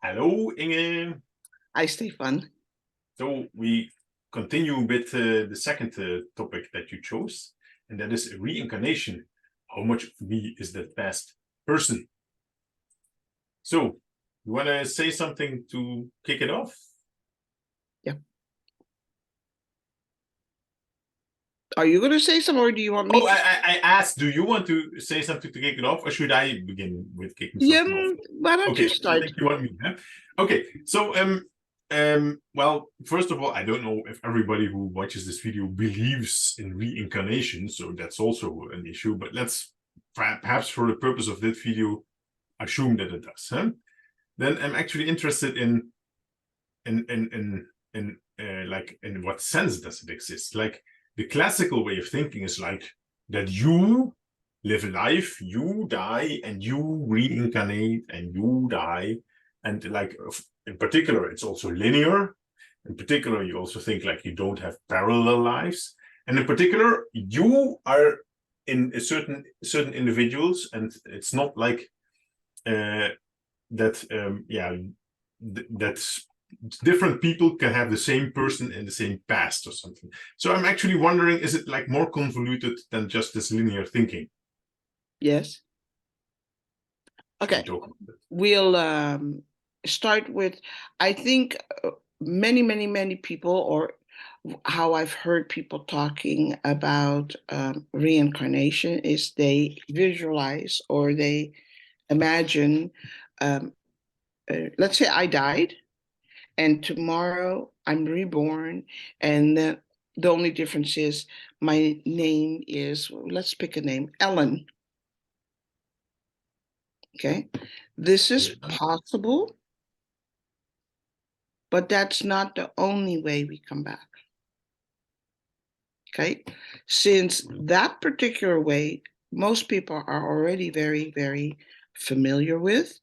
Hello, Inge. Hi, Stefan. So we continue with the second topic that you chose, and that is reincarnation. How much of me is that past person? So, you want to say something to kick it off? Yeah. Are you going to say something, or do you want me? Oh, I asked, do you want to say something to kick it off, or should I begin with kicking Yeah, something off? why don't Okay, you start? I think you want me. Huh? Okay, so well, first of all, I don't know if everybody who watches this video believes in reincarnation, so that's also an issue. But let's perhaps, for the purpose of this video, assume that it does. Huh? Then I'm actually interested in like in what sense does it exist? Like the classical way of thinking is like that you live life, you die, and you reincarnate, and you die, and like in particular, it's also linear. In particular, you also think like you don't have parallel lives, and in particular, you are in a certain individuals, and it's not like that. Yeah, that's different people can have the same person in the same past or something. So I'm actually wondering, is it like more convoluted than just this linear thinking? Yes. Okay. We'll start with, I think many people, or how I've heard people talking about reincarnation, is they visualize or they imagine, let's say I died, and tomorrow I'm reborn, and the only difference is my name is, let's pick a name, Ellen. Okay, this is possible, but that's not the only way we come back. Okay, since that particular way, most people are already very familiar with,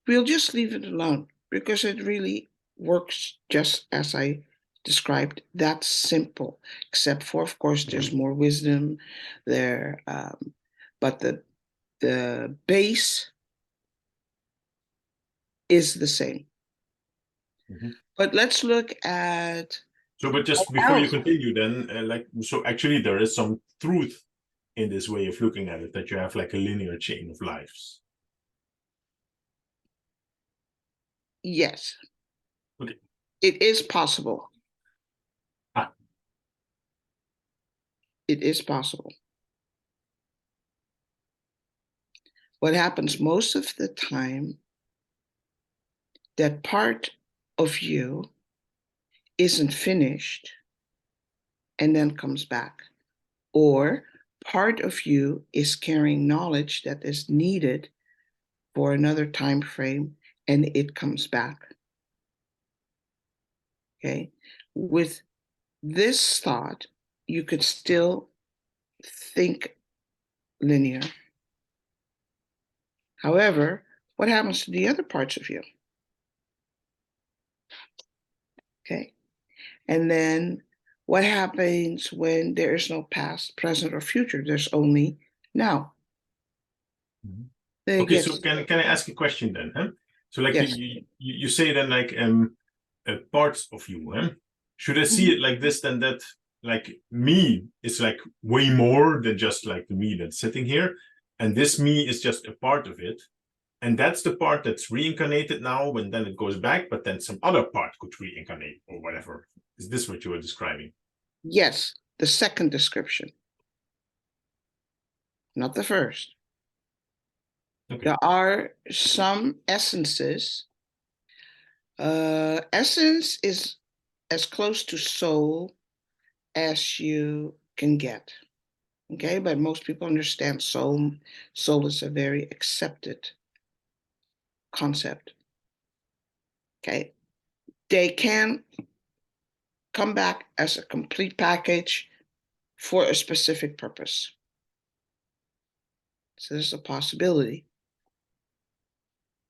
we'll just leave it alone because it really works just as I described. That's simple, except for, of course, there's more wisdom there, but the base is the same. Mm-hmm. But let's look at. So, but just before you continue, then, so actually there is some truth in this way of looking at it, that you have like a linear chain of lives. Yes. Okay. It is possible. It is possible. What happens most of the time, that part of you isn't finished and then comes back, or part of you is carrying knowledge that is needed for another time frame and it comes back. Okay, with this thought, you could still think linear. However, what happens to the other parts of you? Okay, and then what happens when there is no past, present, or future? There's only now. Mm-hmm. Okay, so can I ask a question then? Huh? So like yes. you say then like parts of you, huh? Should I see it like this, then that like me is like way more than just like the me that's sitting here, and this me is just a part of it, and that's the part that's reincarnated now, and then it goes back, but then some other part could reincarnate or whatever. Is this what you were describing? Yes, the second description, not the first. Okay. There are some essences. Essence is as close to soul as you can get. Okay, but most people understand soul. Soul is a very accepted concept. Okay, they can come back as a complete package for a specific purpose. So there's a possibility.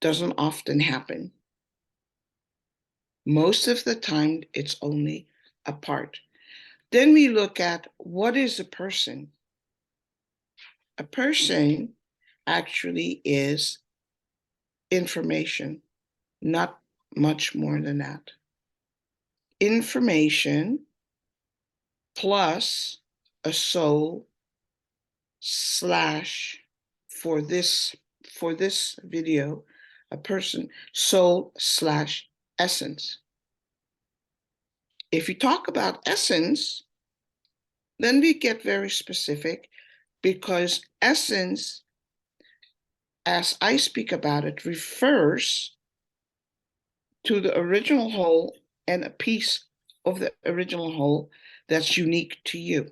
Doesn't often happen. Most of the time, it's only a part. Then we look at, what is a person? A person actually is information. not much more than that. Information plus a soul slash, for this video, a person, soul slash essence. If you talk about essence, then we get very specific, because essence, as I speak about it, refers to the original whole and a piece of the original whole that's unique to you.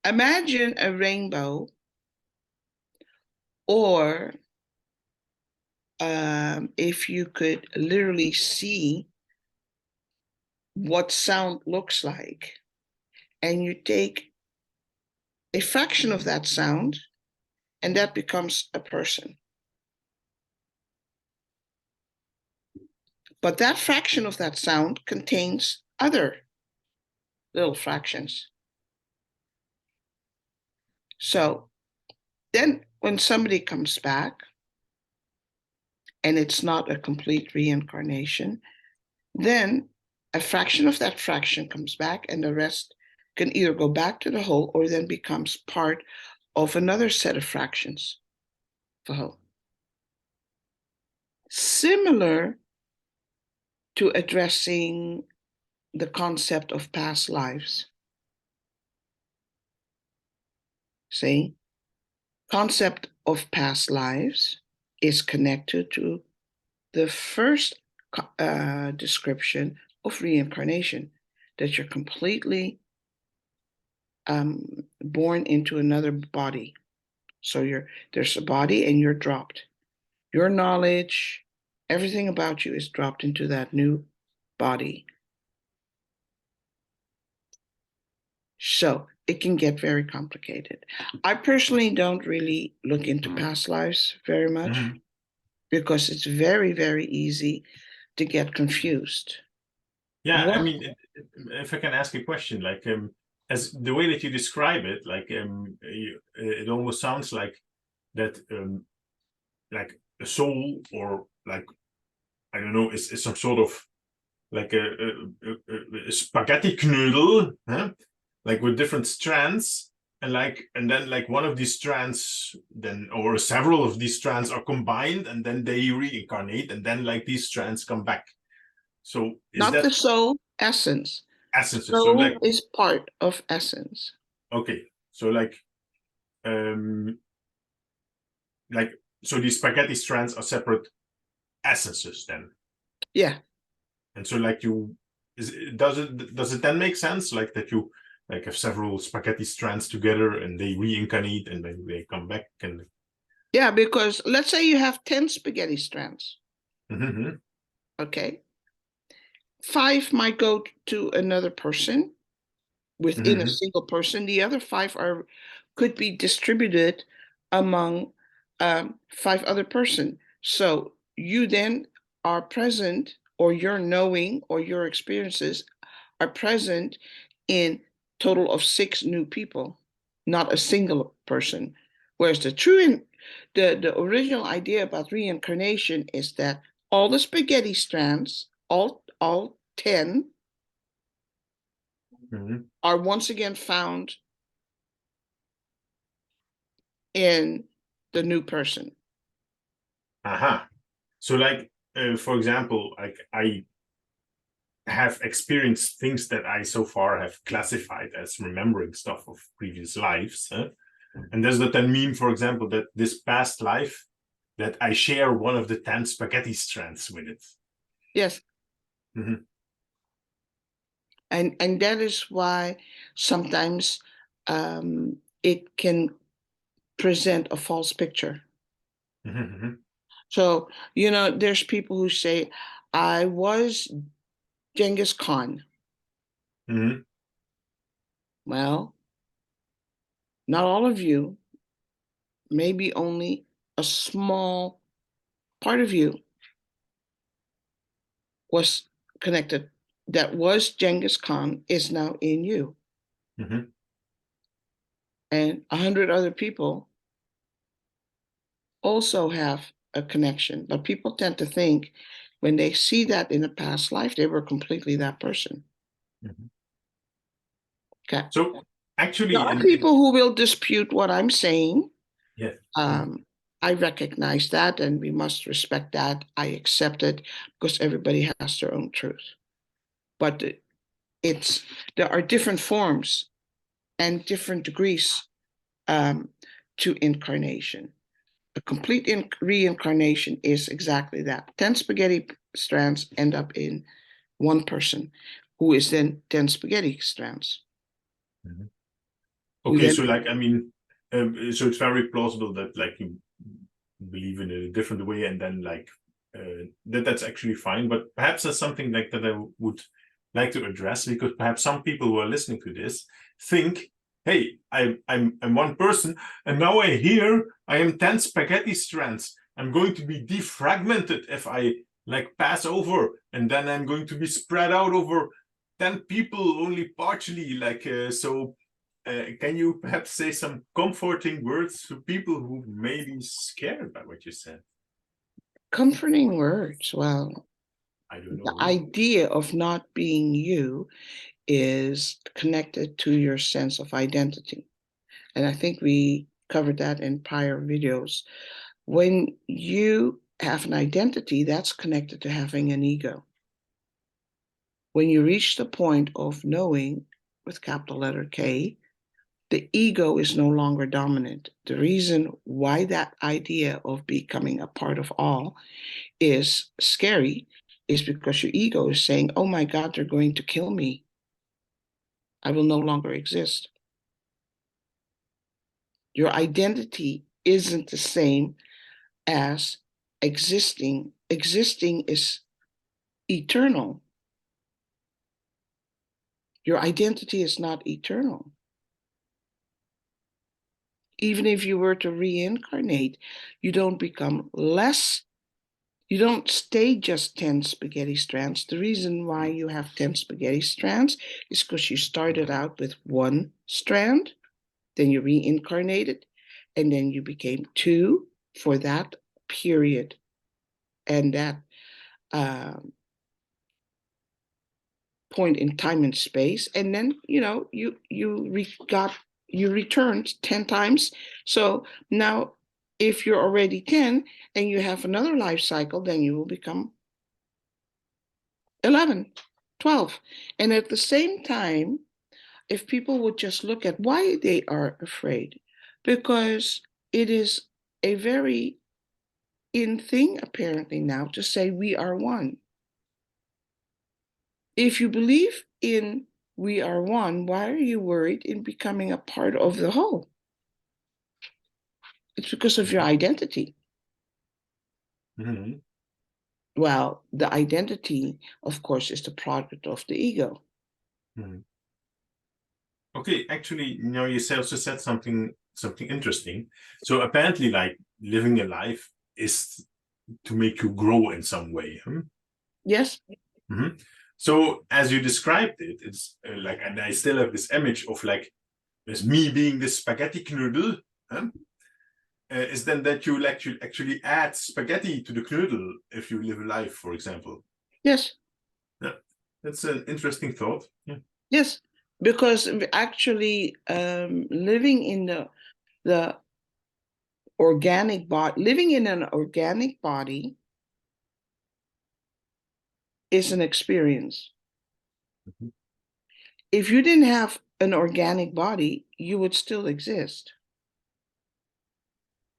Imagine a rainbow, or if you could literally see what sound looks like, and you take a fraction of that sound, and that becomes a person. But that fraction of that sound contains other little fractions. So then when somebody comes back, and it's not a complete reincarnation, then a fraction of that fraction comes back, and the rest can either go back to the whole or then becomes part of another set of fractions, the whole. Similar to addressing the concept of past lives. See, concept of past lives is connected to the first description of reincarnation, that you're completely born into another body. So there's a body and you're dropped. Your knowledge, everything about you is dropped into that new body. So it can get very complicated. I personally don't really look into past lives very much, because it's very, very easy to get confused. Yeah, What? I mean, if I can ask a question, like as the way that you describe it, like it almost sounds like that, like a soul, or like, I don't know, is some sort of like a spaghetti noodle, huh? Like with different strands, and then like one of these strands, then, or several of these strands are combined, and then they reincarnate, and then like these strands come back. So is Not the that soul, essence. essences? So like, Soul is part of essence. okay, so um like, so these spaghetti strands are separate essences then. Yeah. And so like does it then make sense, like that you like have several spaghetti strands together and they reincarnate and then they come back and Yeah, because let's say you have 10 spaghetti strands. Mhm. Okay. 5 might go to another person within a Mhm. single person. The other 5 could be distributed among 5 other person. So you then are present, or your knowing or your experiences are present in total of 6 new people, not a single person. Whereas the original idea about reincarnation is that all the spaghetti strands, all 10, Mhm. are once again found in the new person. Aha. So like, for example, like I have experienced things that I so far have classified as remembering stuff of previous lives, huh? And does that then mean, for example, that this past life, that I share one of the 10 spaghetti strands with it? Yes. Mhm. And that is why sometimes it can present a false picture. Mhm. So, there's people who say, I was Genghis Khan. Mhm. Well, not all of you, maybe only a small part of you was connected. That was Genghis Khan is now in you. Mhm. And 100 other people also have a connection. But people tend to think when they see that in a past life, they were completely that person. Mhm. Okay. So actually, There are people who will dispute what I'm saying. yeah. I recognize that, and we must respect that. I accept it because everybody has their own truth. But there are different forms and different degrees to incarnation. A complete reincarnation is exactly that. 10 spaghetti strands end up in one person, who is then 10 spaghetti strands. Mhm. You Okay, then so like, I mean, so it's very plausible that like you believe in a different way, and then like that's actually fine. But perhaps that's something like that I would like to address, because perhaps some people who are listening to this think, hey, I'm one person, and now I hear I am 10 spaghetti strands. I'm going to be defragmented if I like pass over, and then I'm going to be spread out over 10 people only partially, like so can you perhaps say some comforting words to people who may be scared by what you said? comforting words. Well, I don't the know. idea of not being you is connected to your sense of identity. And I think we covered that in prior videos. When you have an identity, that's connected to having an ego. When you reach the point of knowing, with capital letter K, the ego is no longer dominant. The reason why that idea of becoming a part of all is scary is because your ego is saying, oh my God, they're going to kill me. I will no longer exist. Your identity isn't the same as existing. Existing is eternal. Your identity is not eternal. Even if you were to reincarnate, you don't become less. You don't stay just 10 spaghetti strands. The reason why you have 10 spaghetti strands is because you started out with one strand, then you reincarnated, and then you became two for that period and that point in time and space. And then you returned 10 times. So now if you're already 10 and you have another life cycle, then you will become 11, 12. And at the same time, if people would just look at why they are afraid, because it is a very in thing apparently now to say we are one. If you believe in we are one, why are you worried in becoming a part of the whole? It's because of your identity. Mm-hmm. Well, the identity, of course, is the product of the ego. Mm-hmm. Okay, actually, you also said something interesting. So apparently, like living a life is to make you grow in some way. Yes? Mm-hmm. So as you described it, it's like, and I still have this image of like, there's me being this spaghetti knödel. Huh? Is then that you actually add spaghetti to the knödel if you live a life, for example. Yes. Yeah, that's an interesting thought. Yeah. Yes. Because actually living in the organic body, living in an organic body is an experience. Mm-hmm. If you didn't have an organic body, you would still exist.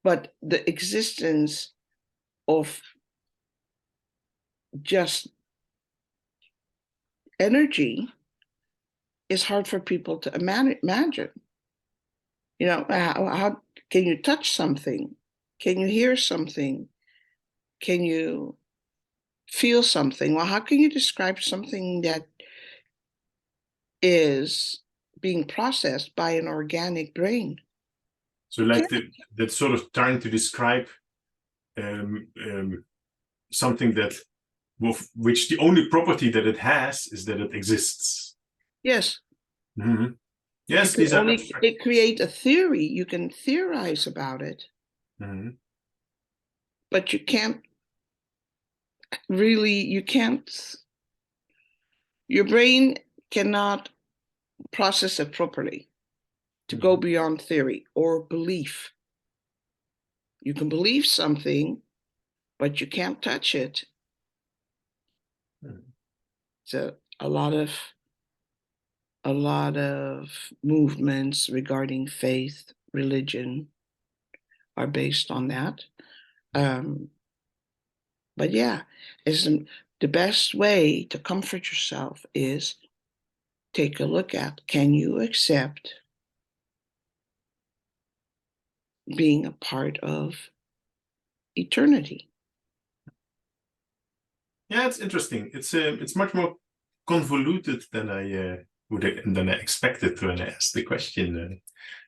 But the existence of just energy is hard for people to imagine. How can you touch something? Can you hear something? Can you feel something? Well, how can you describe something that is being processed by an organic brain? So You like can't. that sort of trying to describe something that which the only property that it has is that it exists. Yes. Mm-hmm. You Yes, can these are only abstract. create a theory. You can theorize about it. Mm-hmm. but you can't really, your brain cannot process it properly to go beyond theory or belief. You can believe something, but you can't touch it. So a lot of movements regarding faith, religion are based on that. But yeah, the best way to comfort yourself is take a look at, can you accept being a part of eternity? Yeah, it's interesting. It's much more convoluted than I expected when I asked the question.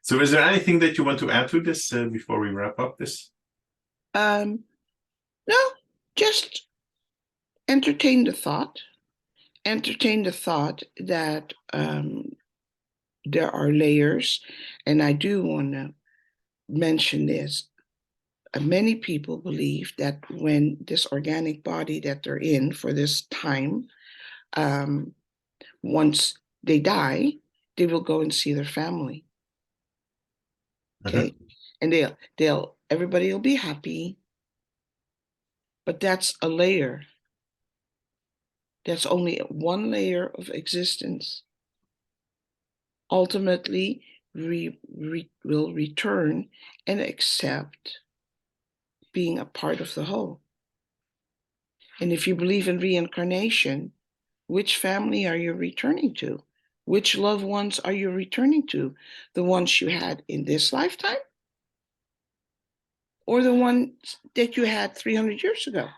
So, is there anything that you want to add to this before we wrap up this? No, just entertain the thought. Entertain the thought that there are layers, and I do want to mention this. Many people believe that when this organic body that they're in for this time, once they die, they will go and see their family. Okay, and everybody will be happy, but that's a layer. That's only one layer of existence. Ultimately, we will return and accept being a part of the whole. And if you believe in reincarnation, which family are you returning to? Which loved ones are you returning to? The ones you had in this lifetime? Or the ones that you had 300 years ago?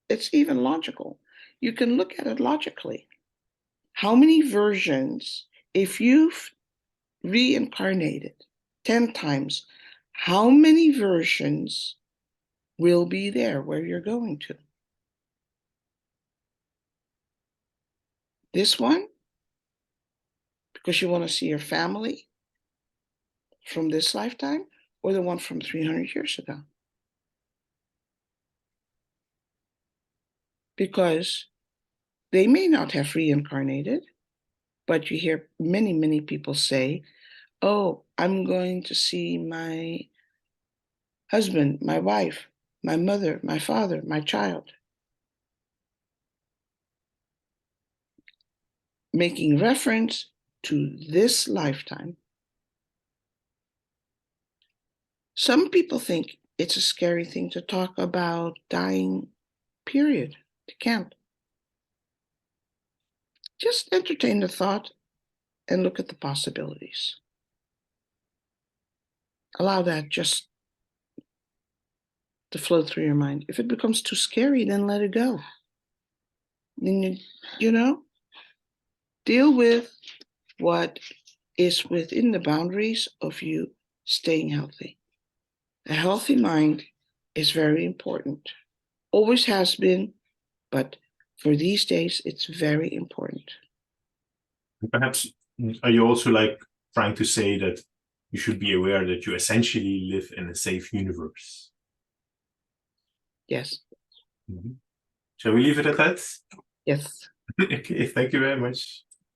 It's even logical. You can look at it logically. How many versions, if you've reincarnated 10 times, how many versions will be there where you're going to? This one, because you want to see your family from this lifetime, or the one from 300 years ago? Because they may not have reincarnated, but you hear many, many people say, oh, I'm going to see my husband, my wife, my mother, my father, my child. Making reference to this lifetime. Some people think it's a scary thing to talk about dying, period. They can't. Just entertain the thought and look at the possibilities. Allow that just to flow through your mind. If it becomes too scary, then let it go. Then deal with what is within the boundaries of you staying healthy. A healthy mind is very important. Always has been, but for these days, it's very important. Perhaps are you also like trying to say that you should be aware that you essentially live in a safe universe? Yes. Shall we leave it at that? Yes. Okay, thank you very much.